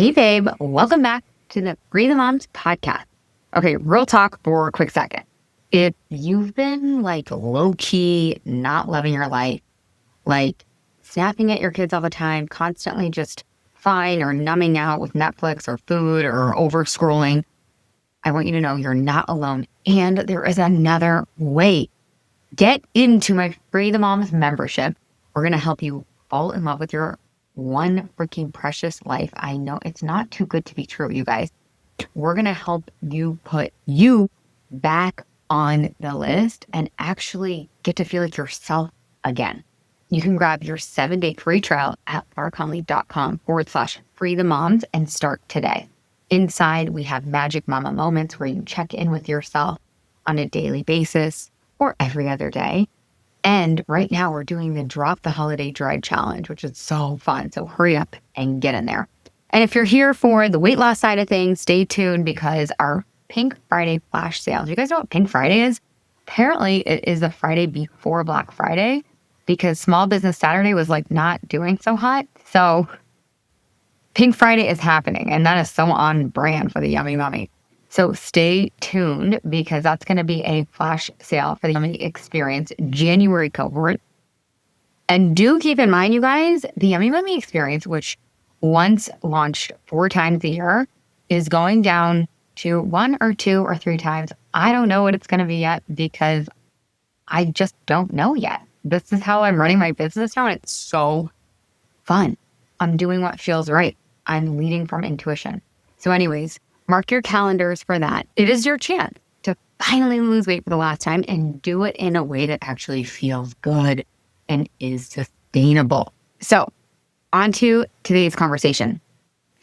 Hey, babe. Welcome back to the Free the Moms podcast. Okay, real talk for a quick second. If you've been like low-key not loving your life, like snapping at your kids all the time, constantly just fine or numbing out with Netflix or food or over-scrolling, I want you to know you're not alone. And there is another way. Get into my Free the Moms membership. We're going to help you fall in love with your one freaking precious life. I know it's not too good to be true, you guys. We're going to help you put you back on the list and actually get to feel like yourself again. You can grab your 7-day free trial at lauraconley.com/freethemoms and start today. Inside, we have magic mama moments where you check in with yourself on a daily basis or every other day. And right now we're doing the Drop the Holiday Dread Challenge, which is so fun. So hurry up and get in there. And if you're here for the weight loss side of things, stay tuned because our Pink Friday flash sale. Do you guys know what Pink Friday is? Apparently it is the Friday before Black Friday because Small Business Saturday was like not doing so hot. So Pink Friday is happening and that is so on brand for the Yummy Mummy. So stay tuned because that's going to be a flash sale for the Yummy Experience January cohort. And do keep in mind, you guys, the Yummy Mummy Experience, which once launched 4 times a year, is going down to 1 or 2 or 3 times. I don't know what it's going to be yet because I just don't know yet. This is how I'm running my business now, and it's so fun. I'm doing what feels right. I'm leading from intuition. So anyways, mark your calendars for that. It is your chance to finally lose weight for the last time and do it in a way that actually feels good and is sustainable. So on to today's conversation.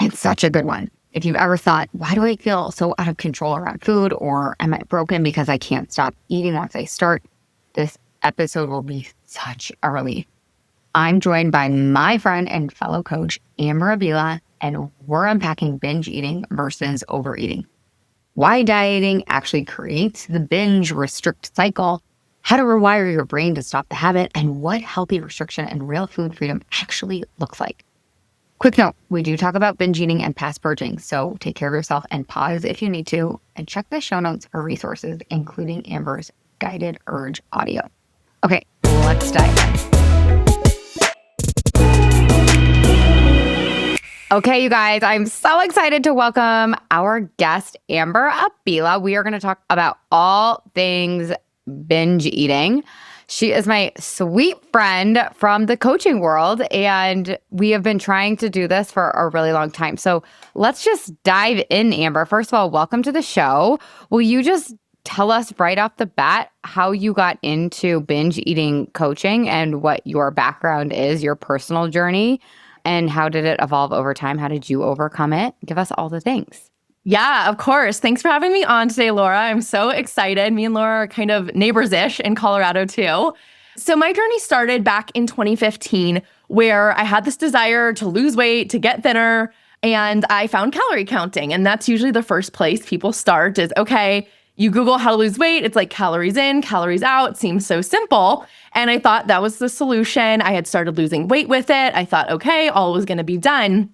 It's such a good one. If you've ever thought, why do I feel so out of control around food? Or am I broken because I can't stop eating once I start? This episode will be such a relief. I'm joined by my friend and fellow coach, Amber Abila, and we're unpacking binge eating versus overeating. Why dieting actually creates the binge restrict cycle, how to rewire your brain to stop the habit, and what healthy restriction and real food freedom actually looks like. Quick note, we do talk about binge eating and fast purging, so take care of yourself and pause if you need to, and check the show notes for resources, including Amber's guided urge audio. Okay, let's dive in. Okay, you guys, I'm so excited to welcome our guest, Amber Abila. We are going to talk about all things binge eating. She is my sweet friend from the coaching world, and we have been trying to do this for a really long time. So let's just dive in, Amber. First of all, welcome to the show. Will you just tell us right off the bat how you got into binge eating coaching and what your background is, your personal journey? And how did it evolve over time? How did you overcome it? Give us all the things. Yeah, of course. Thanks for having me on today, Laura. I'm so excited. Me and Laura are kind of neighbors-ish in Colorado too. So my journey started back in 2015 where I had this desire to lose weight, to get thinner, and I found calorie counting. And that's usually the first place people start is, okay, you Google how to lose weight. It's like calories in, calories out. Seems so simple. And I thought that was the solution. I had started losing weight with it. I thought, okay, all was going to be done.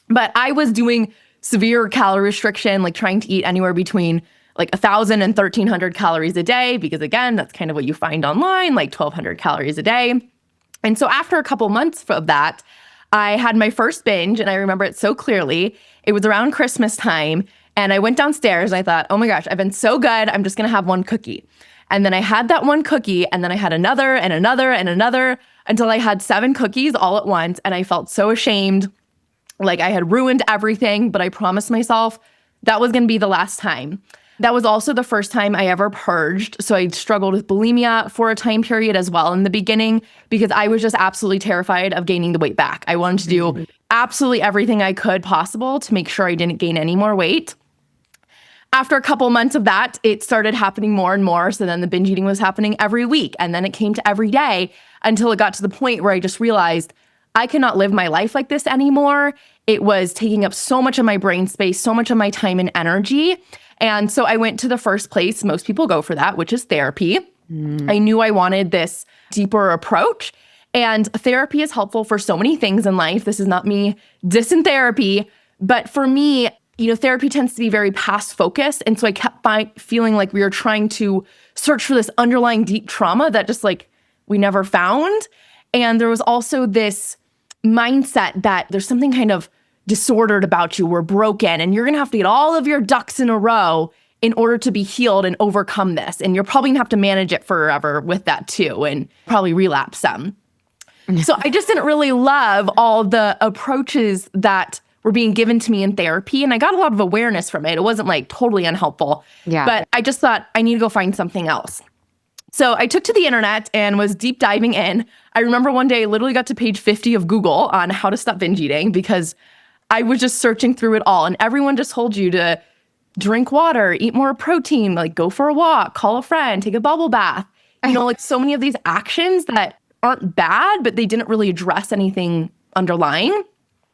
But I was doing severe calorie restriction, like trying to eat anywhere between like 1,000 and 1,300 calories a day, because again, that's kind of what you find online, like 1,200 calories a day. And so after a couple months of that, I had my first binge, and I remember it so clearly. It was around Christmas time, and I went downstairs and I thought, oh my gosh, I've been so good. I'm just going to have one cookie. And then I had that one cookie, and then I had another and another and another until I had 7 cookies all at once. And I felt so ashamed, like I had ruined everything, but I promised myself that was going to be the last time. That was also the first time I ever purged. So I struggled with bulimia for a time period as well in the beginning because I was just absolutely terrified of gaining the weight back. I wanted to do absolutely everything I could possible to make sure I didn't gain any more weight. After a couple months of that, it started happening more and more. So then the binge eating was happening every week. And then it came to every day until it got to the point where I just realized I cannot live my life like this anymore. It was taking up so much of my brain space, so much of my time and energy. And so I went to the first place most people go for that, which is therapy. I knew I wanted this deeper approach. And therapy is helpful for so many things in life. This is not me dissing therapy, But for me, therapy tends to be very past focused. And so I kept feeling like we were trying to search for this underlying deep trauma that just like we never found. And there was also this mindset that there's something kind of disordered about you, we're broken, and you're going to have to get all of your ducks in a row in order to be healed and overcome this. And you're probably going to have to manage it forever with that too, and probably relapse some. So I just didn't really love all the approaches that were being given to me in therapy. And I got a lot of awareness from it. It wasn't like totally unhelpful. Yeah. But I just thought I need to go find something else. So I took to the internet and was deep diving in. I remember one day I literally got to page 50 of Google on how to stop binge eating because I was just searching through it all. And everyone just told you to drink water, eat more protein, like go for a walk, call a friend, take a bubble bath. Like so many of these actions that aren't bad, but they didn't really address anything underlying.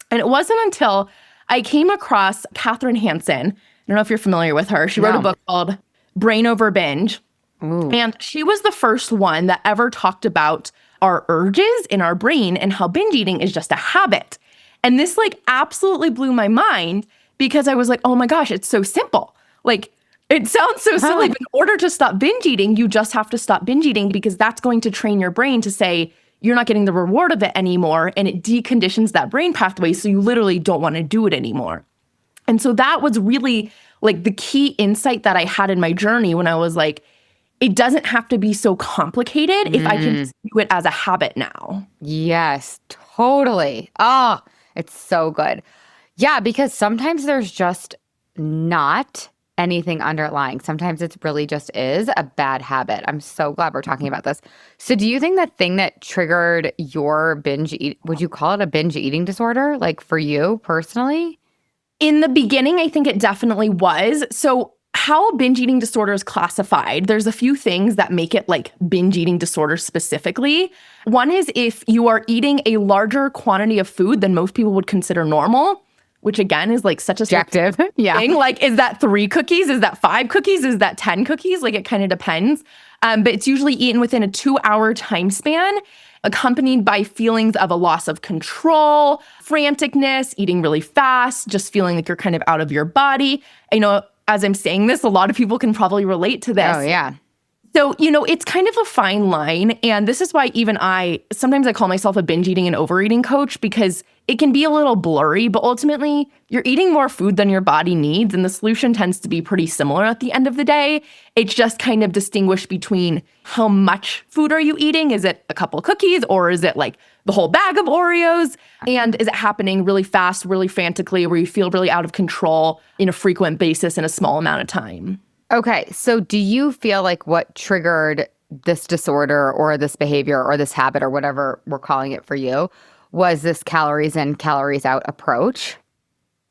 And it wasn't until I came across Katherine Hansen. I don't know if you're familiar with her. She wrote a book called Brain Over Binge. Ooh. And she was the first one that ever talked about our urges in our brain and how binge eating is just a habit. And this like absolutely blew my mind because I was like, oh my gosh, it's so simple. Like it sounds so silly, but in order to stop binge eating, you just have to stop binge eating because that's going to train your brain to say, you're not getting the reward of it anymore. And it deconditions that brain pathway. So you literally don't want to do it anymore. And so that was really like the key insight that I had in my journey when I was like, it doesn't have to be so complicated if I can just do it as a habit now. Yes, totally. Oh, it's so good. Yeah, because sometimes there's just not anything underlying. Sometimes it's really just is a bad habit. I'm so glad we're talking about this. So do you think the thing that triggered your would you call it a binge eating disorder, like for you personally? In the beginning, I think it definitely was. So how binge eating disorder is classified, there's a few things that make it like binge eating disorder specifically. One is if you are eating a larger quantity of food than most people would consider normal, which again is like such a subjective thing. Like, is that 3 cookies? Is that 5 cookies? Is that 10 cookies? Like, it kind of depends. But it's usually eaten within a 2-hour time span, accompanied by feelings of a loss of control, franticness, eating really fast, just feeling like you're kind of out of your body. As I'm saying this, a lot of people can probably relate to this. Oh, yeah. So, it's kind of a fine line. And this is why even sometimes I call myself a binge eating and overeating coach because it can be a little blurry, but ultimately you're eating more food than your body needs. And the solution tends to be pretty similar at the end of the day. It's just kind of distinguished between how much food are you eating? Is it a couple of cookies or is it like the whole bag of Oreos? And is it happening really fast, really frantically, where you feel really out of control in a frequent basis in a small amount of time? Okay, so do you feel like what triggered this disorder or this behavior or this habit or whatever we're calling it for you was this calories in, calories out approach?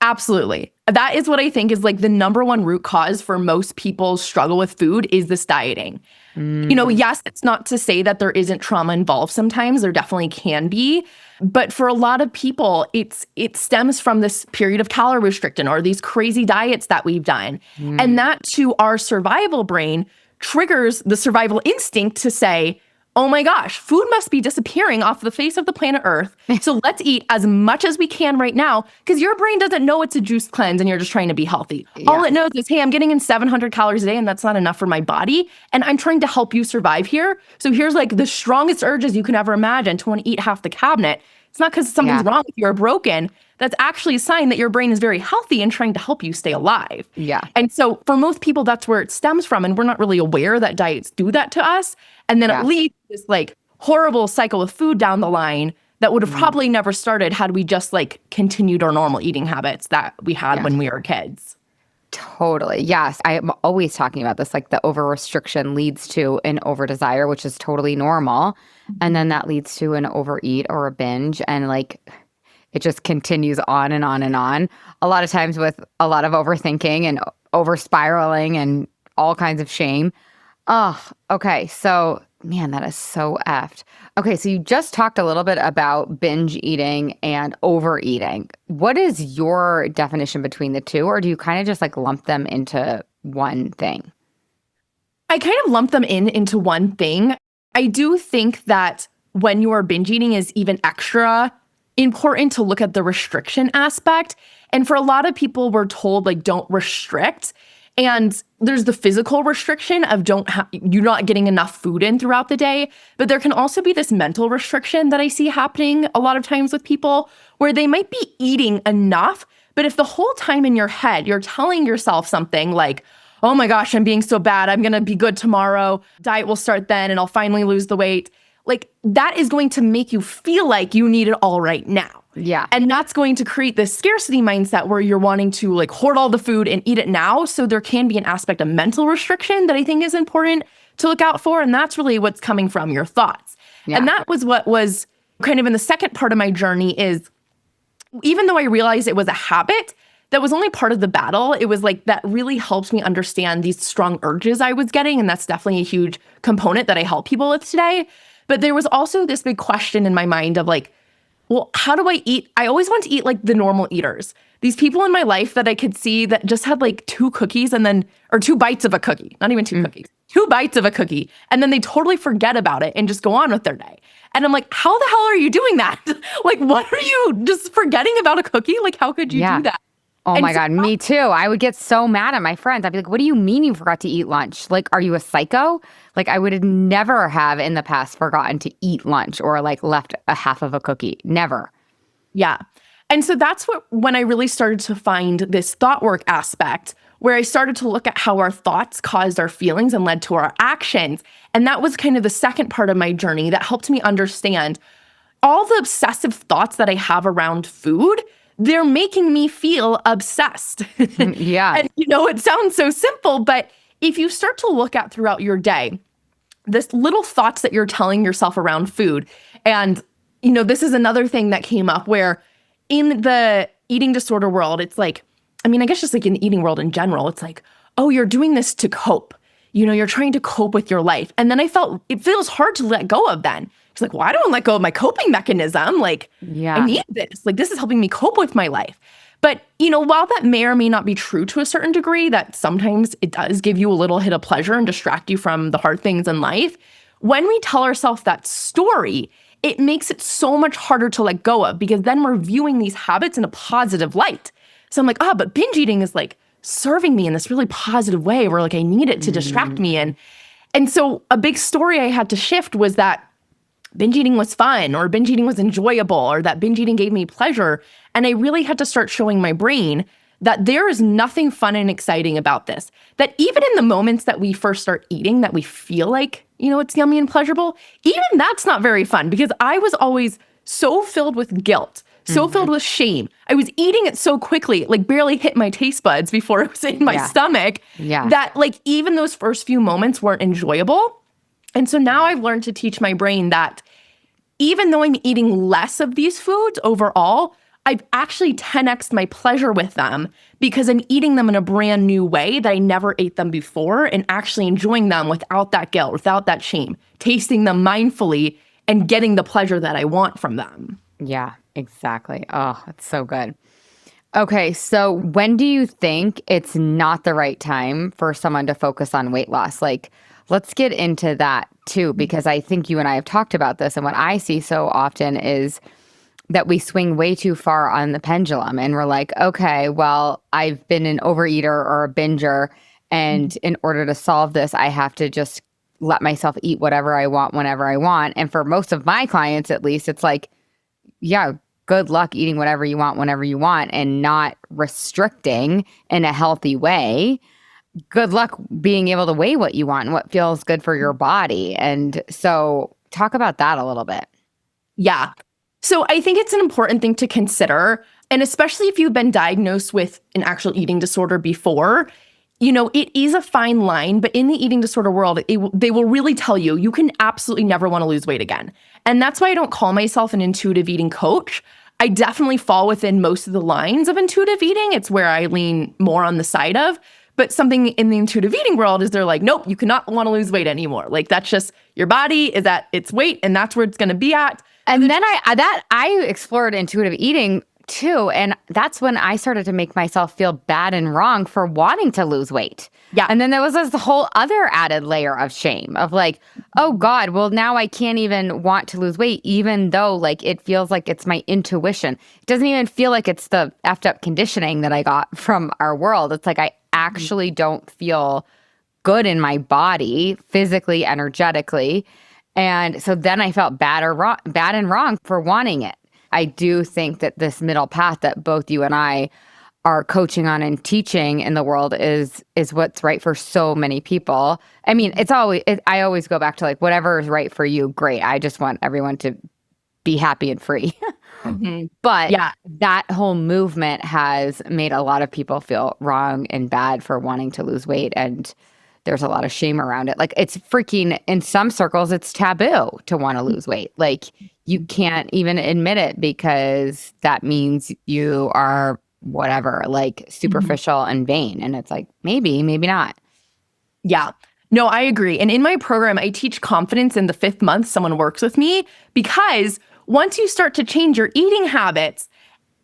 Absolutely. That is what I think is like the number one root cause for most people's struggle with food is this dieting. Yes, it's not to say that there isn't trauma involved sometimes. There definitely can be. But for a lot of people, it stems from this period of calorie restriction or these crazy diets that we've done. And that to our survival brain triggers the survival instinct to say, oh my gosh, food must be disappearing off the face of the planet Earth. So let's eat as much as we can right now because your brain doesn't know it's a juice cleanse and you're just trying to be healthy. Yeah. All it knows is, hey, I'm getting in 700 calories a day and that's not enough for my body. And I'm trying to help you survive here. So here's like the strongest urges you can ever imagine to want to eat half the cabinet. It's not because something's wrong with you or broken. That's actually a sign that your brain is very healthy and trying to help you stay alive. Yeah. And so for most people, that's where it stems from. And we're not really aware that diets do that to us. And then it leads to this like horrible cycle of food down the line that would have probably never started had we just like continued our normal eating habits that we had when we were kids. Totally. Yes. I'm always talking about this. Like the over restriction leads to an over desire, which is totally normal. And then that leads to an overeat or a binge. And like it just continues on and on and on. A lot of times with a lot of overthinking and over spiraling and all kinds of shame. Oh, okay. So, man, that is so effed. Okay, so you just talked a little bit about binge eating and overeating. What is your definition between the two? Or do you kind of just like lump them into one thing? I kind of lump them into one thing. I do think that when your binge eating is even extra important to look at the restriction aspect. And for a lot of people, we're told like, don't restrict. And there's the physical restriction of you're not getting enough food in throughout the day. But there can also be this mental restriction that I see happening a lot of times with people where they might be eating enough, but if the whole time in your head, you're telling yourself something like, oh my gosh, I'm being so bad, I'm gonna be good tomorrow, diet will start then, and I'll finally lose the weight. Like that is going to make you feel like you need it all right now. Yeah. And that's going to create this scarcity mindset where you're wanting to like hoard all the food and eat it now. So there can be an aspect of mental restriction that I think is important to look out for. And that's really what's coming from your thoughts. Yeah. And that was what was kind of in the second part of my journey is, even though I realized it was a habit, that was only part of the battle. It was like that really helps me understand these strong urges I was getting. And that's definitely a huge component that I help people with today. But there was also this big question in my mind of like, well, how do I eat? I always want to eat like the normal eaters. These people in my life that I could see that just had like 2 cookies or 2 bites of a cookie, not even 2 cookies, 2 bites of a cookie. And then they totally forget about it and just go on with their day. And I'm like, how the hell are you doing that? Like, what are you just forgetting about a cookie? Like, how could you do that? Oh my God, me too. I would get so mad at my friends. I'd be like, what do you mean you forgot to eat lunch? Like, are you a psycho? Like, I would never have in the past forgotten to eat lunch or like left a half of a cookie. Never. Yeah. And so that's when I really started to find this thought work aspect where I started to look at how our thoughts caused our feelings and led to our actions. And that was kind of the second part of my journey that helped me understand all the obsessive thoughts that I have around food. They're making me feel obsessed. Yeah. And it sounds so simple, but if you start to look at throughout your day, this little thoughts that you're telling yourself around food, and this is another thing that came up where in the eating disorder world, it's like, I guess just like in the eating world in general, it's like, oh, you're doing this to cope. You're trying to cope with your life. And then I felt it feels hard to let go of then. It's like, well, I don't let go of my coping mechanism. Like, I need this. Like, this is helping me cope with my life. But, while that may or may not be true to a certain degree, that sometimes it does give you a little hit of pleasure and distract you from the hard things in life, when we tell ourselves that story, it makes it so much harder to let go of because then we're viewing these habits in a positive light. So I'm like, but binge eating is like serving me in this really positive way where like I need it to distract me. And so a big story I had to shift was that binge eating was fun or binge eating was enjoyable or that binge eating gave me pleasure. And I really had to start showing my brain that there is nothing fun and exciting about this. That even in the moments that we first start eating that we feel like, it's yummy and pleasurable, even that's not very fun because I was always so filled with guilt, so filled with shame. I was eating it so quickly, like barely hit my taste buds before it was in my stomach, that like even those first few moments weren't enjoyable. And so now I've learned to teach my brain that even though I'm eating less of these foods overall, I've actually 10x'd my pleasure with them because I'm eating them in a brand new way that I never ate them before and actually enjoying them without that guilt, without that shame, tasting them mindfully and getting the pleasure that I want from them. Yeah, exactly. Oh, that's so good. Okay, so when do you think it's not the right time for someone to focus on weight loss? Like, let's get into that too, because I think you and I have talked about this. And what I see so often is that we swing way too far on the pendulum and we're like, okay, well, I've been an overeater or a binger. And in order to solve this, I have to just let myself eat whatever I want, whenever I want. And for most of my clients, at least, it's like, yeah, good luck eating whatever you want, whenever you want, and not restricting in a healthy way. Good luck being able to weigh what you want and what feels good for your body. And so talk about that a little bit. Yeah. So I think it's an important thing to consider. And especially if you've been diagnosed with an actual eating disorder before, it is a fine line, but in the eating disorder world, they will really tell you, you can absolutely never want to lose weight again. And that's why I don't call myself an intuitive eating coach. I definitely fall within most of the lines of intuitive eating. It's where I lean more on the side of. But something in the intuitive eating world is they're like, nope, you cannot want to lose weight anymore. Like that's just your body is at its weight and that's where it's going to be at. And then I explored intuitive eating too. And that's when I started to make myself feel bad and wrong for wanting to lose weight. Yeah. And then there was this whole other added layer of shame of like, oh God, well now I can't even want to lose weight, even though like it feels like it's my intuition. It doesn't even feel like it's the effed up conditioning that I got from our world. It's like I actually don't feel good in my body, physically, energetically. And so then I felt bad and wrong for wanting it. I do think that this middle path that both you and I are coaching on and teaching in the world is what's right for so many people. I mean, I always go back to like, whatever is right for you, great. I just want everyone to be happy and free. But Yeah. that whole movement has made a lot of people feel wrong and bad for wanting to lose weight. And there's a lot of shame around it. Like it's freaking, in some circles, it's taboo to want to lose weight. Like you can't even admit it because that means you are whatever, like superficial and vain. And it's like, maybe not. Yeah. No, I agree. And in my program, I teach confidence in the 5th month someone works with me, because once you start to change your eating habits,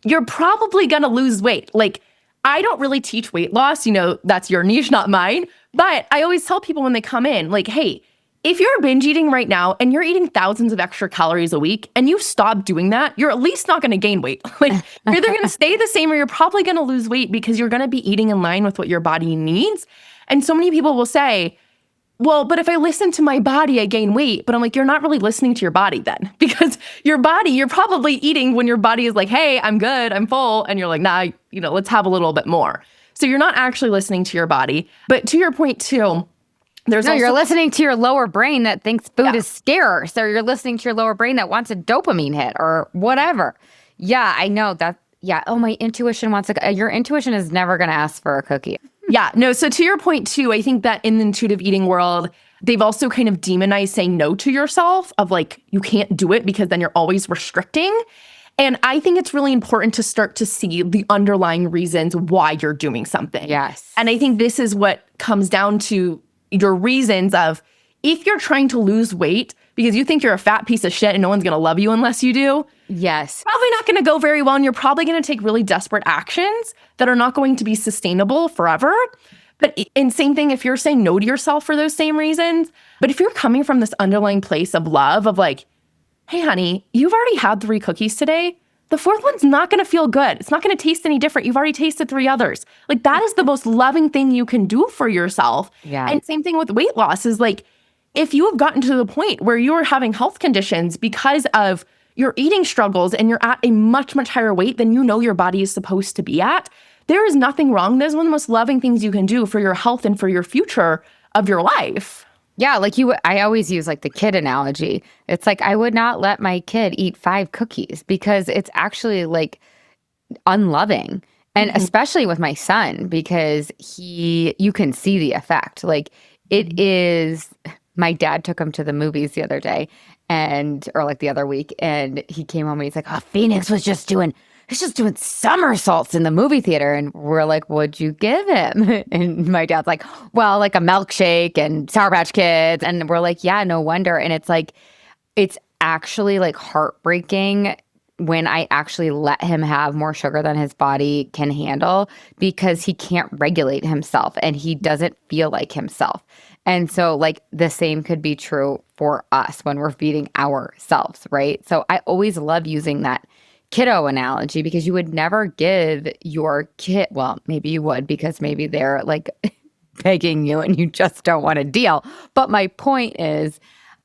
you're probably going to lose weight. Like, I don't really teach weight loss. That's your niche, not mine. But I always tell people when they come in, like, hey, if you're binge eating right now and you're eating thousands of extra calories a week and you stop doing that, you're at least not going to gain weight. Like, you're either going to stay the same or you're probably going to lose weight because you're going to be eating in line with what your body needs. And so many people will say, well, but if I listen to my body, I gain weight. But I'm like, you're not really listening to your body then, because your body, you're probably eating when your body is like, hey, I'm good, I'm full. And you're like, nah, let's have a little bit more. So you're not actually listening to your body. But to your point too, you're listening to your lower brain that thinks food is scarce, or you're listening to your lower brain that wants a dopamine hit or whatever. Yeah, I know that. Yeah. Oh, my intuition wants your intuition is never going to ask for a cookie. Yeah, no. So to your point too, I think that in the intuitive eating world, they've also kind of demonized saying no to yourself, of like, you can't do it because then you're always restricting. And I think it's really important to start to see the underlying reasons why you're doing something. Yes. And I think this is what comes down to your reasons of, if you're trying to lose weight because you think you're a fat piece of shit and no one's going to love you unless you do. Yes. Probably not going to go very well. And you're probably going to take really desperate actions that are not going to be sustainable forever. And same thing if you're saying no to yourself for those same reasons. But if you're coming from this underlying place of love of like, hey, honey, you've already had 3 cookies today. The 4th one's not going to feel good. It's not going to taste any different. You've already tasted 3 others. Like, that is the most loving thing you can do for yourself. Yeah. And same thing with weight loss is like, if you have gotten to the point where you're having health conditions because of your eating struggles and you're at a much, much higher weight than you know your body is supposed to be at, there is nothing wrong. That's one of the most loving things you can do for your health and for your future of your life. Yeah, like I always use like the kid analogy. It's like I would not let my kid eat 5 cookies because it's actually like unloving. And especially with my son, because you can see the effect. Like it is, my dad took him to the movies the other day or like the other week. And he came home and he's like, oh, Phoenix was just doing somersaults in the movie theater. And we're like, what'd you give him? And my dad's like, well, like a milkshake and Sour Patch Kids. And we're like, yeah, no wonder. And it's like, it's actually like heartbreaking when I actually let him have more sugar than his body can handle, because he can't regulate himself and he doesn't feel like himself. And so like the same could be true for us when we're feeding ourselves, right? So I always love using that kiddo analogy, because you would never give your kid, well, maybe you would, because maybe they're like begging you and you just don't want to deal. But my point is,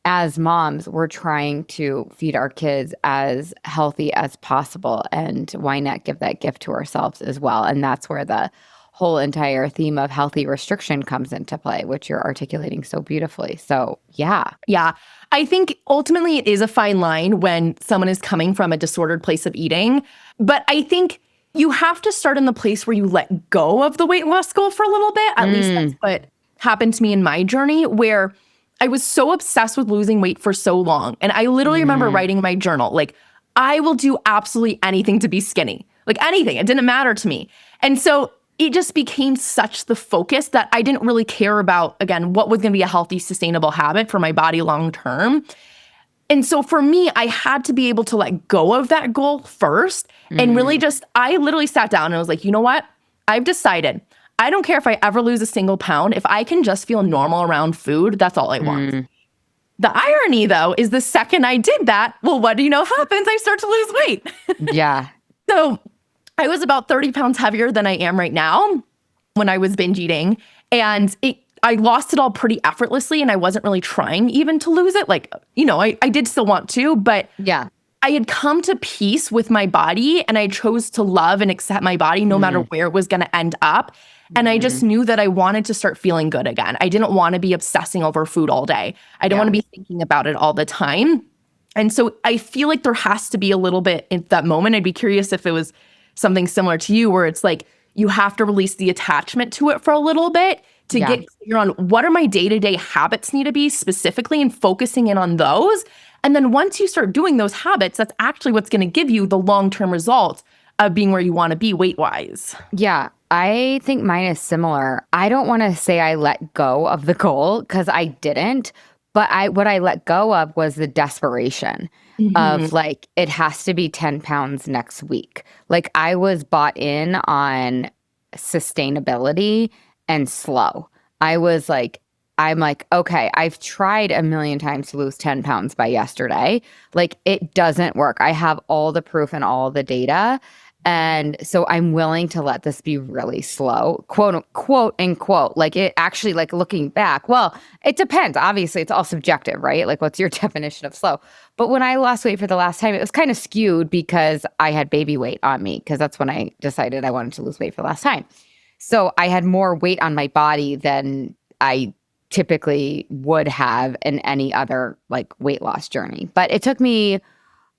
as moms, we're trying to feed our kids as healthy as possible. And why not give that gift to ourselves as well? And that's where the whole entire theme of healthy restriction comes into play, which you're articulating so beautifully. So, yeah. Yeah. I think ultimately it is a fine line when someone is coming from a disordered place of eating. But I think you have to start in the place where you let go of the weight loss goal for a little bit. At least that's what happened to me in my journey, where I was so obsessed with losing weight for so long. And I literally remember writing in my journal, like, I will do absolutely anything to be skinny. Like anything. It didn't matter to me. And so it just became such the focus that I didn't really care about, again, what was going to be a healthy, sustainable habit for my body long term. And so for me, I had to be able to let go of that goal first and really I literally sat down and I was like, you know what? I've decided I don't care if I ever lose a single pound. If I can just feel normal around food, that's all I want. The irony, though, is the second I did that, well, what do you know happens? I start to lose weight. Yeah. So I was about 30 pounds heavier than I am right now when I was binge eating. And I lost it all pretty effortlessly, and I wasn't really trying even to lose it. Like, I did still want to, but Yeah. I had come to peace with my body, and I chose to love and accept my body no matter where it was going to end up. And I just knew that I wanted to start feeling good again. I didn't want to be obsessing over food all day. I don't want to be thinking about it all the time. And so I feel like there has to be a little bit in that moment. I'd be curious if it was something similar to you, where it's like you have to release the attachment to it for a little bit to get clear on what are my day-to-day habits need to be specifically, and focusing in on those. And then once you start doing those habits, that's actually what's going to give you the long-term result of being where you want to be weight-wise. Yeah. I think mine is similar. I don't want to say I let go of the goal, because I didn't. But what I let go of was the desperation of like, it has to be 10 pounds next week. Like, I was bought in on sustainability and slow. I'm like, okay, I've tried a million times to lose 10 pounds by yesterday. Like, it doesn't work. I have all the proof and all the data. And so I'm willing to let this be really slow, quote unquote. Like, it actually, like, looking back, well, it depends. Obviously, it's all subjective, right? Like, what's your definition of slow? But when I lost weight for the last time, it was kind of skewed because I had baby weight on me, because that's when I decided I wanted to lose weight for the last time. So I had more weight on my body than I typically would have in any other like weight loss journey. But it took me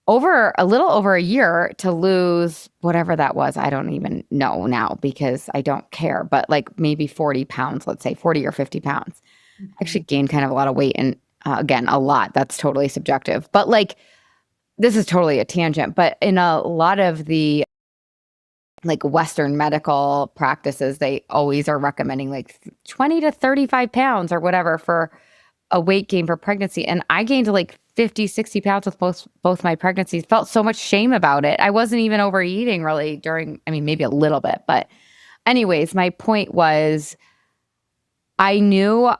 a little over a year to lose whatever that was. I don't even know now because I don't care, but like maybe 40 pounds, let's say 40 or 50 pounds. I actually gained kind of a lot of weight, and again, a lot. That's totally subjective. But like, this is totally a tangent, but in a lot of the like Western medical practices, they always are recommending like 20 to 35 pounds or whatever for a weight gain for pregnancy. And I gained like 50, 60 pounds with both my pregnancies. Felt so much shame about it. I wasn't even overeating really maybe a little bit. But anyways, my point was, I knew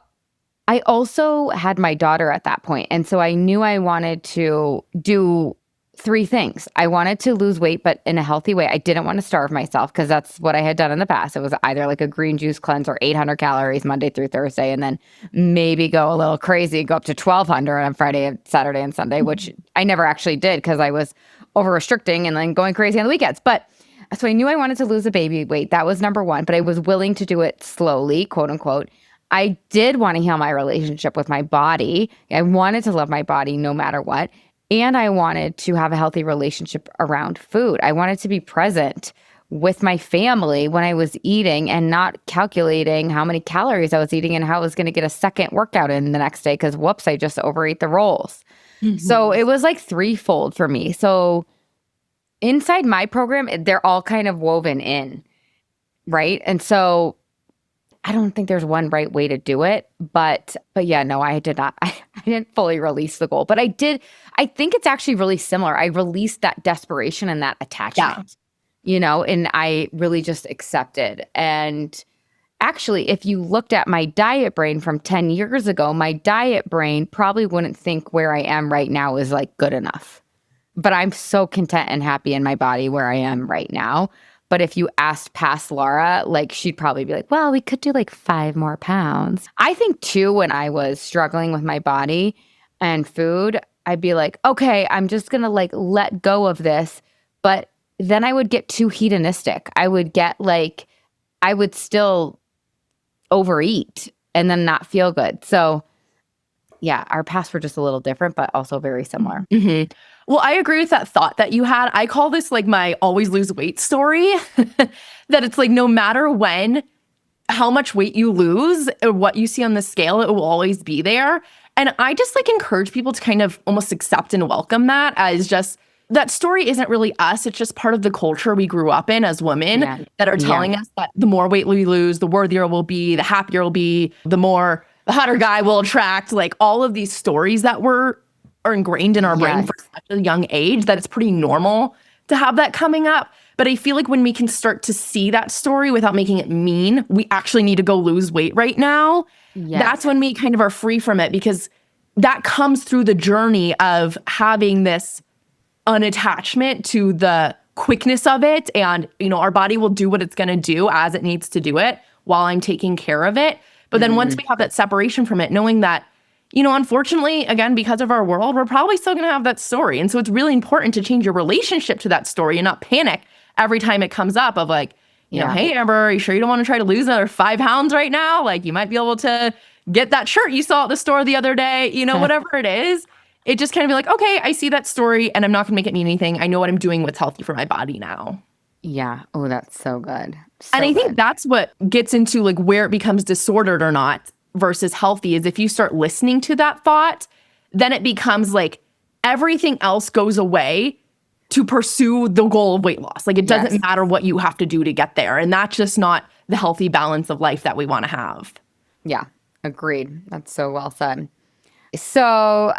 I also had my daughter at that point. And so I knew I wanted to do 3 things. I wanted to lose weight, but in a healthy way. I didn't want to starve myself, because that's what I had done in the past. It was either like a green juice cleanse or 800 calories Monday through Thursday, and then maybe go a little crazy, go up to 1,200 on Friday, Saturday, and Sunday, which I never actually did because I was over restricting and then going crazy on the weekends. But so I knew I wanted to lose a baby weight. That was number 1, but I was willing to do it slowly, quote unquote. I did want to heal my relationship with my body. I wanted to love my body no matter what. And I wanted to have a healthy relationship around food. I wanted to be present with my family when I was eating and not calculating how many calories I was eating and how I was going to get a second workout in the next day because, whoops, I just overate the rolls. So it was like threefold for me. So inside my program, they're all kind of woven in, right? And so I don't think there's one right way to do it, but yeah, no, I did not. I didn't fully release the goal, but I did. I think it's actually really similar. I released that desperation and that attachment, and I really just accepted. And actually, if you looked at my diet brain from 10 years ago, my diet brain probably wouldn't think where I am right now is like good enough. But I'm so content and happy in my body where I am right now. But if you asked past Laura, like, she'd probably be like, well, we could do like 5 more pounds. I think too, when I was struggling with my body and food, I'd be like, okay, I'm just going to like let go of this. But then I would get too hedonistic. I would still overeat and then not feel good. So yeah, our paths were just a little different, but also very similar. Mm-hmm. Well, I agree with that thought that you had. I call this like my always lose weight story, that it's like no matter how much weight you lose or what you see on the scale, it will always be there. And I just like encourage people to kind of almost accept and welcome that as just, that story isn't really us. It's just part of the culture we grew up in as women that are telling us that the more weight we lose, the worthier we'll be, the happier we'll be, the hotter guy will attract, like all of these stories that we're are ingrained in our brain Yes. for such a young age that it's pretty normal to have that coming up. But I feel like when we can start to see that story without making it mean, we actually need to go lose weight right now. Yes. That's when we kind of are free from it, because that comes through the journey of having this unattachment to the quickness of it. And, our body will do what it's going to do as it needs to do it while I'm taking care of it. But then once we have that separation from it, knowing that, unfortunately, again, because of our world, we're probably still going to have that story. And so it's really important to change your relationship to that story and not panic every time it comes up of like, hey, Amber, are you sure you don't want to try to lose another 5 pounds right now? Like, you might be able to get that shirt you saw at the store the other day, whatever it is. It just kind of be like, okay, I see that story and I'm not going to make it mean anything. I know what I'm doing, what's healthy for my body now. Yeah. Oh, that's so good. And I think that's what gets into like where it becomes disordered or not versus healthy, is if you start listening to that thought, then it becomes like everything else goes away to pursue the goal of weight loss. Like, it doesn't matter what you have to do to get there. And that's just not the healthy balance of life that we want to have. Yeah. Agreed. That's so well said. So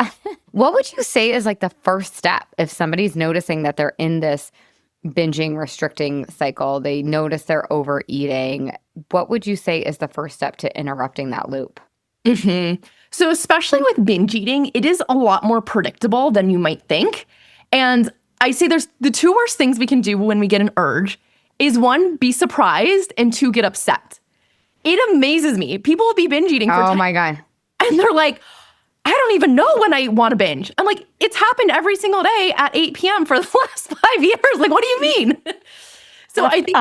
what would you say is like the first step if somebody's noticing that they're in this binging, restricting cycle, they notice they're overeating? What would you say is the first step to interrupting that loop? So especially with binge eating, it is a lot more predictable than you might think. And I say there's the two worst things we can do when we get an urge is, one, be surprised, and two, get upset. It amazes me. People will be binge eating for Oh my God. and they're like, I don't even know when I want to binge. I'm like, it's happened every single day at 8 p.m. for the last 5 years. Like, what do you mean? So I think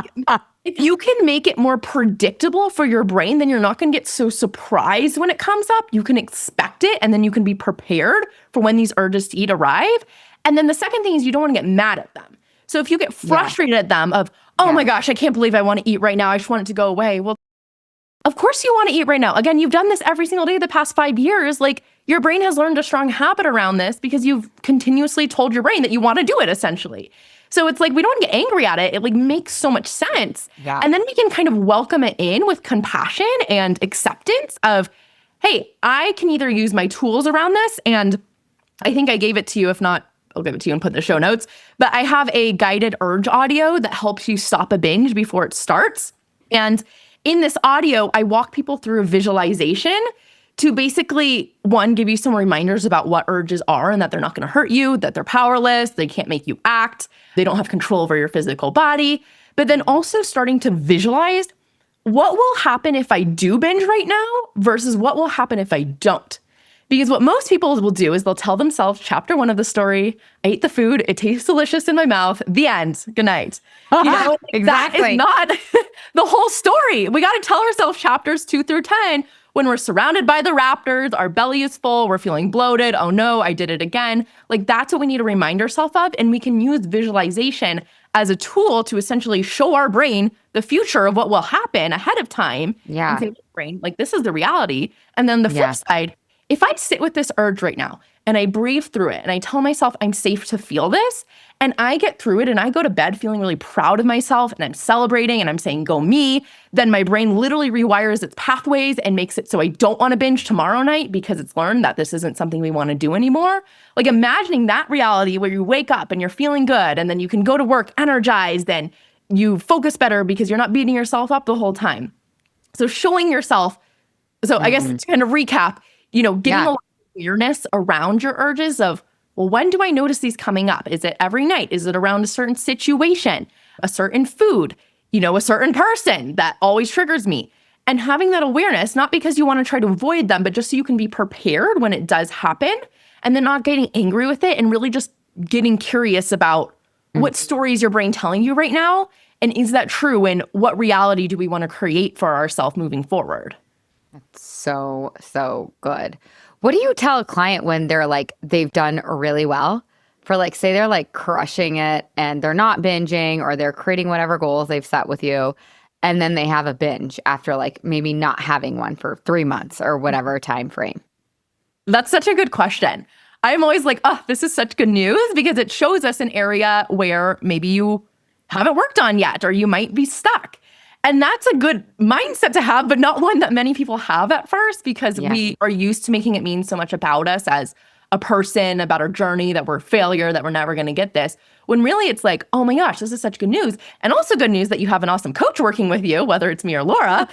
if you can make it more predictable for your brain, then you're not going to get so surprised when it comes up. You can expect it, and then you can be prepared for when these urges to eat arrive. And then the second thing is you don't want to get mad at them. So if you get frustrated at them of, oh my gosh, I can't believe I want to eat right now, I just want it to go away. Well, of course you want to eat right now. Again, you've done this every single day the past 5 years. Like, your brain has learned a strong habit around this because you've continuously told your brain that you want to do it, essentially. So it's like, we don't get angry at it. It like makes so much sense. Yeah. And then we can kind of welcome it in with compassion and acceptance of, hey, I can either use my tools around this. And I think I gave it to you. If not, I'll give it to you and put in the show notes. But I have a guided urge audio that helps you stop a binge before it starts. And in this audio, I walk people through a visualization to basically, one, give you some reminders about what urges are and that they're not going to hurt you, that they're powerless, they can't make you act, they don't have control over your physical body. But then also starting to visualize what will happen if I do binge right now versus what will happen if I don't. Because what most people will do is they'll tell themselves chapter 1 of the story, I ate the food, it tastes delicious in my mouth, the end, good night. Exactly. That is not the whole story. We got to tell ourselves chapters 2 through 10 when we're surrounded by the raptors, our belly is full, we're feeling bloated, oh no, I did it again. Like, that's what we need to remind ourselves of. And we can use visualization as a tool to essentially show our brain the future of what will happen ahead of time. Yeah. And say, brain, like, this is the reality. And then the flip side, if I sit with this urge right now and I breathe through it and I tell myself I'm safe to feel this, and I get through it and I go to bed feeling really proud of myself and I'm celebrating and I'm saying, go me, then my brain literally rewires its pathways and makes it so I don't want to binge tomorrow night because it's learned that this isn't something we want to do anymore. Like, imagining that reality where you wake up and you're feeling good and then you can go to work energized and you focus better because you're not beating yourself up the whole time. So showing yourself, I guess to kind of recap, getting a lot of awareness around your urges of, well, when do I notice these coming up? Is it every night? Is it around a certain situation, a certain food, a certain person that always triggers me? And having that awareness, not because you want to try to avoid them, but just so you can be prepared when it does happen, and then not getting angry with it and really just getting curious about what story is your brain telling you right now? And is that true? And what reality do we want to create for ourselves moving forward? So, so good. What do you tell a client when they're like, they've done really well for like, say they're like crushing it and they're not binging or they're creating whatever goals they've set with you, and then they have a binge after like maybe not having one for 3 months or whatever time frame? That's such a good question. I'm always like, oh, this is such good news because it shows us an area where maybe you haven't worked on yet or you might be stuck. And that's a good mindset to have, but not one that many people have at first because we are used to making it mean so much about us as, a person, about our journey, that we're a failure, that we're never going to get this. When really it's like, oh my gosh, this is such good news. And also good news that you have an awesome coach working with you, whether it's me or Laura,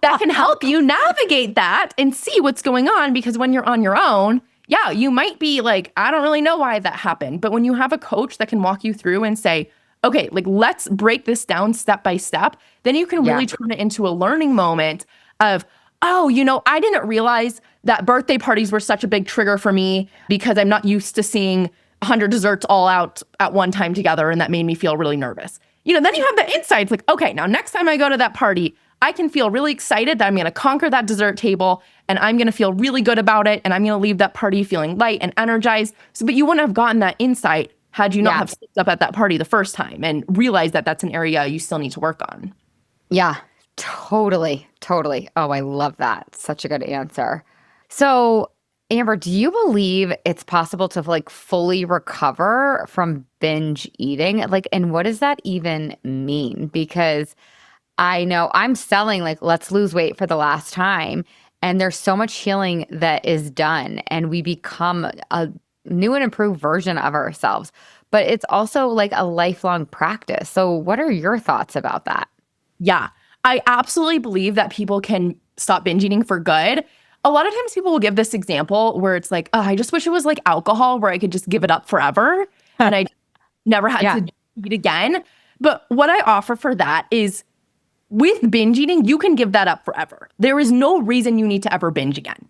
that can help you navigate that and see what's going on. Because when you're on your own, yeah, you might be like, I don't really know why that happened. But when you have a coach that can walk you through and say, okay, like let's break this down step by step, then you can really turn it into a learning moment of, oh, I didn't realize that birthday parties were such a big trigger for me because I'm not used to seeing 100 desserts all out at one time together, and that made me feel really nervous. Then you have the insights like, okay, now next time I go to that party, I can feel really excited that I'm going to conquer that dessert table, and I'm going to feel really good about it, and I'm going to leave that party feeling light and energized. But you wouldn't have gotten that insight had you not have stepped up at that party the first time and realized that that's an area you still need to work on. Yeah, totally. Oh, I love that. Such a good answer. So, Amber, do you believe it's possible to fully recover from binge eating? And what does that even mean? Because I know I'm selling let's lose weight for the last time, and there's so much healing that is done, and we become a new and improved version of ourselves. But it's also a lifelong practice. So what are your thoughts about that? Yeah, I absolutely believe that people can stop binge eating for good. A lot of times people will give this example where it's like, oh, I just wish it was like alcohol where I could just give it up forever and I never had to eat again. But what I offer for that is with binge eating, you can give that up forever. There is no reason you need to ever binge again.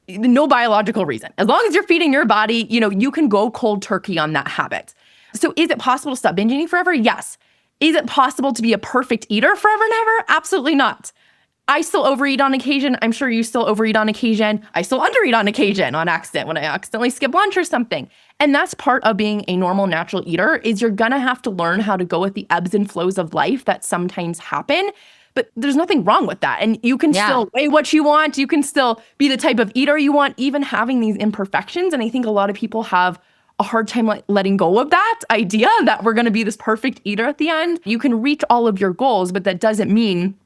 No biological reason. As long as you're feeding your body, you can go cold turkey on that habit. So is it possible to stop binge eating forever? Yes. Is it possible to be a perfect eater forever and ever? Absolutely not. I still overeat on occasion. I'm sure you still overeat on occasion. I still undereat on occasion on accident when I accidentally skip lunch or something. And that's part of being a normal, natural eater is you're going to have to learn how to go with the ebbs and flows of life that sometimes happen. But there's nothing wrong with that. And you can still weigh what you want. You can still be the type of eater you want, even having these imperfections. And I think a lot of people have a hard time letting go of that idea that we're going to be this perfect eater at the end. You can reach all of your goals, but that doesn't mean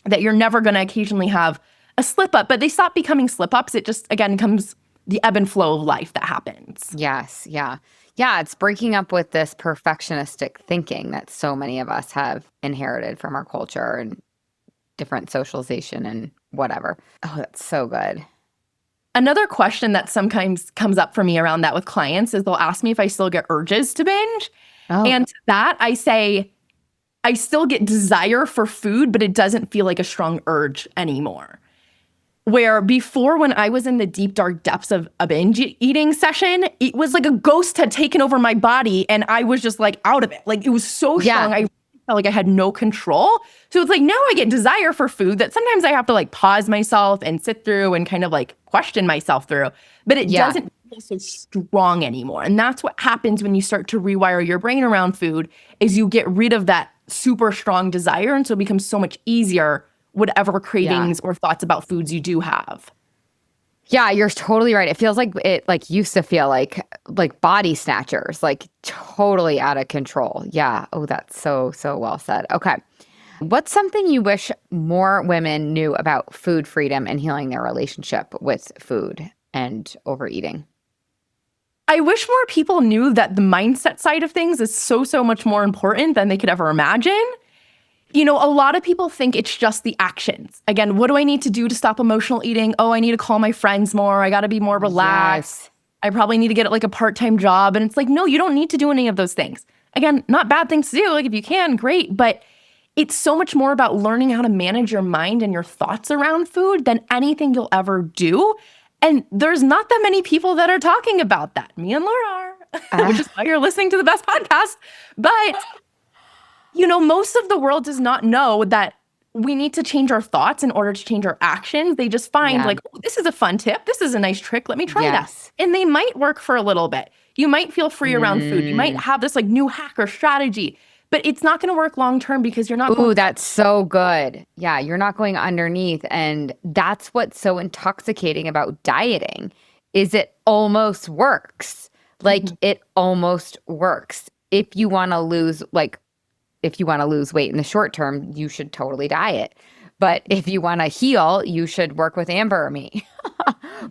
that you're never going to occasionally have a slip up. But they stop becoming slip ups. It just, again, comes the ebb and flow of life that happens. Yes. Yeah. Yeah. It's breaking up with this perfectionistic thinking that so many of us have inherited from our culture and different socialization and whatever. Oh, that's so good. Another question that sometimes comes up for me around that with clients is they'll ask me if I still get urges to binge. Oh. And to that I say, I still get desire for food, but it doesn't feel like a strong urge anymore. Where before, when I was in the deep, dark depths of a binge eating session, it was like a ghost had taken over my body and I was just out of it. It was so strong. I felt like I had no control. So it's now I get desire for food that sometimes I have to pause myself and sit through and kind of question myself through. But it doesn't feel so strong anymore. And that's what happens when you start to rewire your brain around food is you get rid of that super strong desire. And so it becomes so much easier, whatever cravings or thoughts about foods you do have. Yeah, you're totally right. It feels like it used to feel like body snatchers, totally out of control. Yeah. Oh, that's so well said. Okay. What's something you wish more women knew about food freedom and healing their relationship with food and overeating? I wish more people knew that the mindset side of things is so much more important than they could ever imagine. A lot of people think it's just the actions. Again, what do I need to do to stop emotional eating? Oh, I need to call my friends more. I got to be more relaxed. Yes. I probably need to get a part-time job. And it's no, you don't need to do any of those things. Again, not bad things to do. If you can, great. But it's so much more about learning how to manage your mind and your thoughts around food than anything you'll ever do. And there's not that many people that are talking about that. Me and Laura are, which is why you're listening to the best podcast. But most of the world does not know that we need to change our thoughts in order to change our actions. They just find oh, this is a fun tip. This is a nice trick. Let me try that. And they might work for a little bit. You might feel free around food. You might have this new hack or strategy, but it's not going to work long-term because you're not. Ooh, that's so good. Yeah. You're not going underneath. And that's what's so intoxicating about dieting is it almost works. It almost works. If you want to lose, if you want to lose weight in the short term, you should totally diet. But if you want to heal, you should work with Amber or me.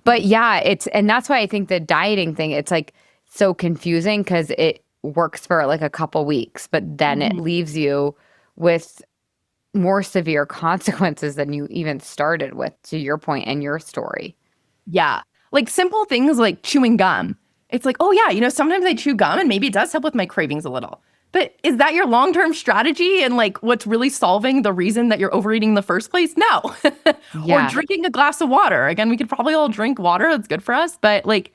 But yeah, and that's why I think the dieting thing, it's like so confusing because it works for like a couple weeks, but then it Mhm. leaves you with more severe consequences than you even started with, to your point and your story. Yeah. Like simple things like chewing gum. It's like, oh yeah, sometimes I chew gum and maybe it does help with my cravings a little. But is that your long-term strategy and like what's really solving the reason that you're overeating in the first place? No. Or Yeah. drinking a glass of water. Again, we could probably all drink water. That's good for us. But like,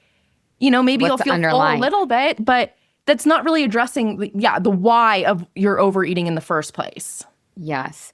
maybe you'll What's feel full a underlying? little bit, but that's not really addressing, the why of your overeating in the first place. Yes.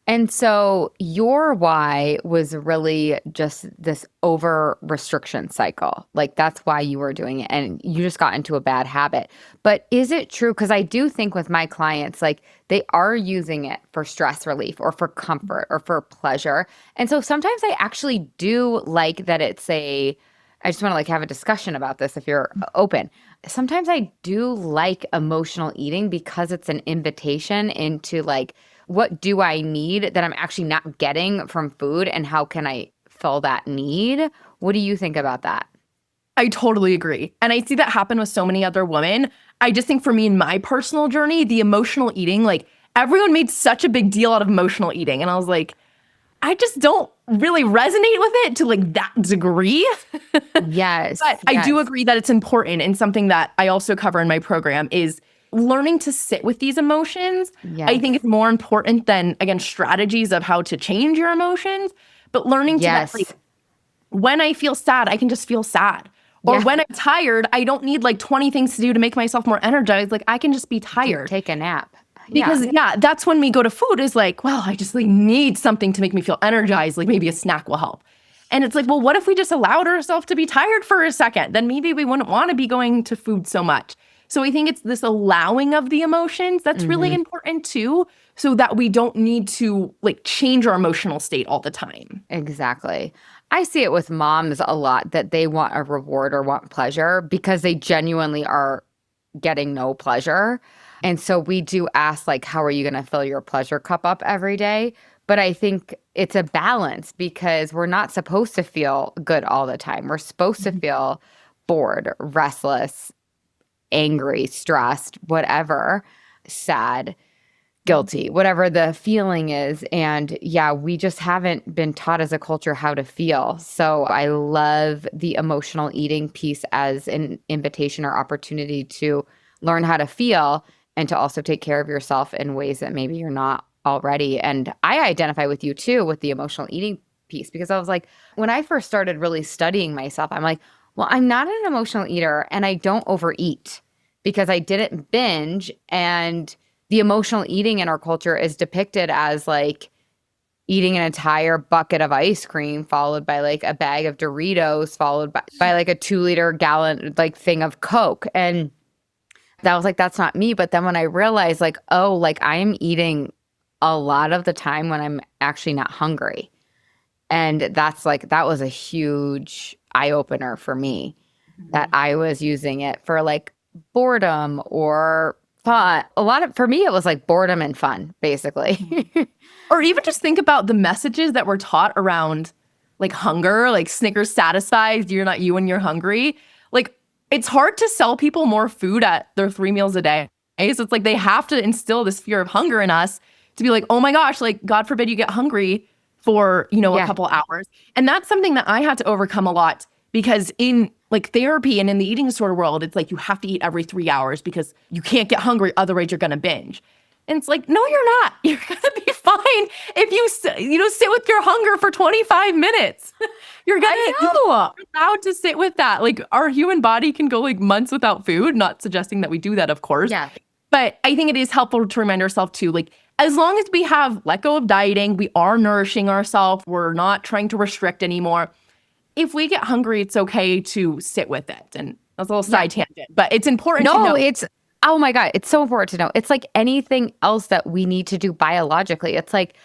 And so your why was really just this over restriction cycle. Like that's why you were doing it and you just got into a bad habit. But is it true? Because I do think with my clients, like they are using it for stress relief or for comfort or for pleasure. And so sometimes I actually do like that I just want to like have a discussion about this if you're open. Sometimes I do like emotional eating because it's an invitation into like, what do I need that I'm actually not getting from food and how can I fill that need? What do you think about that? I totally agree. And I see that happen with so many other women. I just think for me in my personal journey, the emotional eating, like everyone made such a big deal out of emotional eating. And I was like, I just don't really resonate with it to like that degree. Yes, But I do yes, agree that it's important, and something that I also cover in my program is learning to sit with these emotions. I yes, think it's more important than, again, strategies of how to change your emotions, but learning to that, like, yes, when I feel sad, I can just feel sad. Or yeah. when I'm tired, I don't need like 20 things to do to make myself more energized. Like I can just be tired. Take a nap. Yeah, Because yeah, that's when we go to food is like, well, I just like need something to make me feel energized. Like maybe a snack will help. And it's like, well, what if we just allowed ourselves to be tired for a second? Then maybe we wouldn't want to be going to food so much. So I think it's this allowing of the emotions that's really hmm, important too, so that we don't need to like change our emotional state all the time. exactly. I see it with moms a lot that they want a reward or want pleasure because they genuinely are getting no pleasure. And so we do ask, like, how are you going to fill your pleasure cup up every day? But I think it's a balance because we're not supposed to feel good all the time. We're supposed to Mhm. feel bored, restless, angry, stressed, whatever, sad, guilty, whatever the feeling is. And yeah, we just haven't been taught as a culture how to feel. So I love the emotional eating piece as an invitation or opportunity to learn how to feel and to also take care of yourself in ways that maybe you're not already. And I identify with you too with the emotional eating piece because I was like, when I first started really studying myself, I'm like, well, I'm not an emotional eater and I don't overeat because I didn't binge. And the emotional eating in our culture is depicted as like eating an entire bucket of ice cream followed by like a bag of Doritos followed by like a 2 liter gallon like thing of Coke. And that was like, that's not me. But then when I realized like, oh, like I am eating a lot of the time when I'm actually not hungry. And that's like, that was a huge eye opener for me that I was using it for like boredom or fun. For me, it was like boredom and fun, basically. Or even just think about the messages that were taught around like hunger, like Snickers satisfied, you're not you when you're hungry. Like it's hard to sell people more food at their 3 meals a day. So it's like they have to instill this fear of hunger in us to be like, oh my gosh, like God forbid you get hungry for, a Yeah. couple hours. And that's something that I had to overcome a lot because in like therapy and in the eating disorder world, it's like you have to eat every 3 hours because you can't get hungry, otherwise you're gonna binge. And it's like, no, you're not. You're gonna be fine if sit with your hunger for 25 minutes. You're I know. allowed to sit with that. Like our human body can go like months without food. Not suggesting that we do that, of course. Yeah. But I think it is helpful to remind ourselves too, like as long as we have let go of dieting, we are nourishing ourselves. We're not trying to restrict anymore. If we get hungry, it's okay to sit with it. And that's a little Yeah. side tangent, but it's important to No, know. oh my God, it's so important to know. It's like anything else that we need to do biologically. It's like,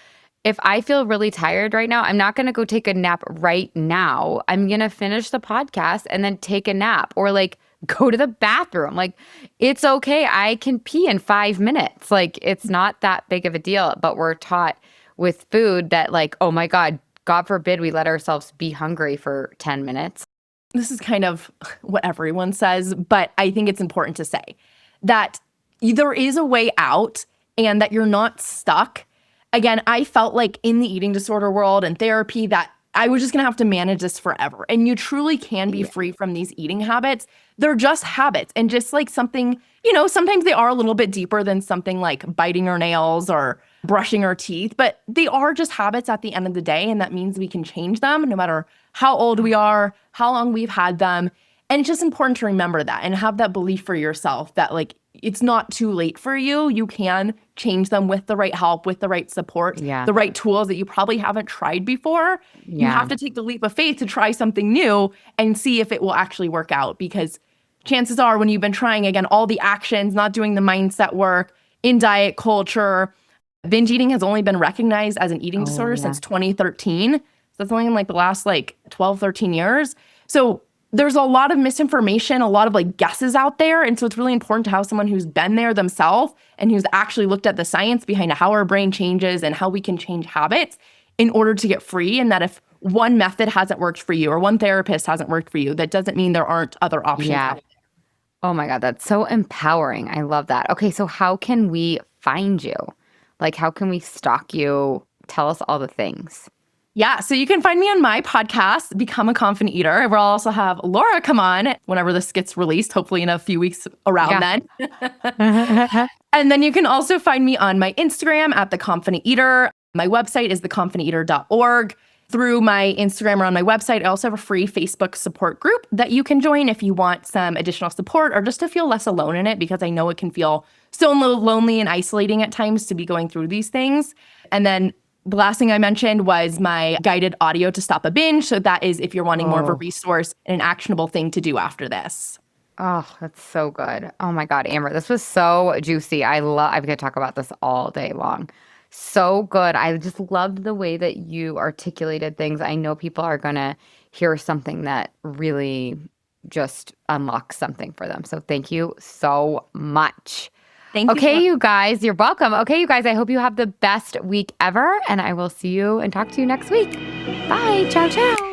if I feel really tired right now, I'm not going to go take a nap right now. I'm going to finish the podcast and then take a nap or like go to the bathroom. Like, it's okay. I can pee in 5 minutes. Like, it's not that big of a deal. But we're taught with food that, like, oh my God, God forbid we let ourselves be hungry for 10 minutes. This is kind of what everyone says, but I think it's important to say that there is a way out and that you're not stuck. Again, I felt like in the eating disorder world and therapy that I was just going to have to manage this forever. And you truly can be free from these eating habits. They're just habits. And just like something, sometimes they are a little bit deeper than something like biting our nails or brushing our teeth, but they are just habits at the end of the day. And that means we can change them no matter how old we are, how long we've had them. And it's just important to remember that and have that belief for yourself that like it's not too late for you. You can change them with the right help, with the right support, the right tools that you probably haven't tried before. You have to take the leap of faith to try something new and see if it will actually work out, because chances are when you've been trying, again, all the actions, not doing the mindset work in diet culture, binge eating has only been recognized as an eating disorder since 2013. So that's only in like the last 12, 13 years. So there's a lot of misinformation, a lot of guesses out there. And so it's really important to have someone who's been there themselves and who's actually looked at the science behind how our brain changes and how we can change habits in order to get free. And that if one method hasn't worked for you or one therapist hasn't worked for you, that doesn't mean there aren't other options out there. Oh my God, that's so empowering. I love that. Okay, so how can we find you? How can we stalk you? Tell us all the things. Yeah, so you can find me on my podcast, Become a Confident Eater, where I'll also have Laura come on whenever this gets released, hopefully in a few weeks around then. And then you can also find me on my Instagram at The Confident Eater. My website is theconfidenteater.org. Through my Instagram or on my website, I also have a free Facebook support group that you can join if you want some additional support or just to feel less alone in it, because I know it can feel so lonely and isolating at times to be going through these things. And then the last thing I mentioned was my guided audio to stop a binge. So that is if you're wanting more of a resource and an actionable thing to do after this. Oh, that's so good. Oh my God, Amber, this was so juicy. I could talk about this all day long. So good. I just loved the way that you articulated things. I know people are going to hear something that really just unlocks something for them. So thank you so much. Thank you. Okay, you guys, you're welcome. Okay, you guys, I hope you have the best week ever, and I will see you and talk to you next week. Bye. Ciao, ciao.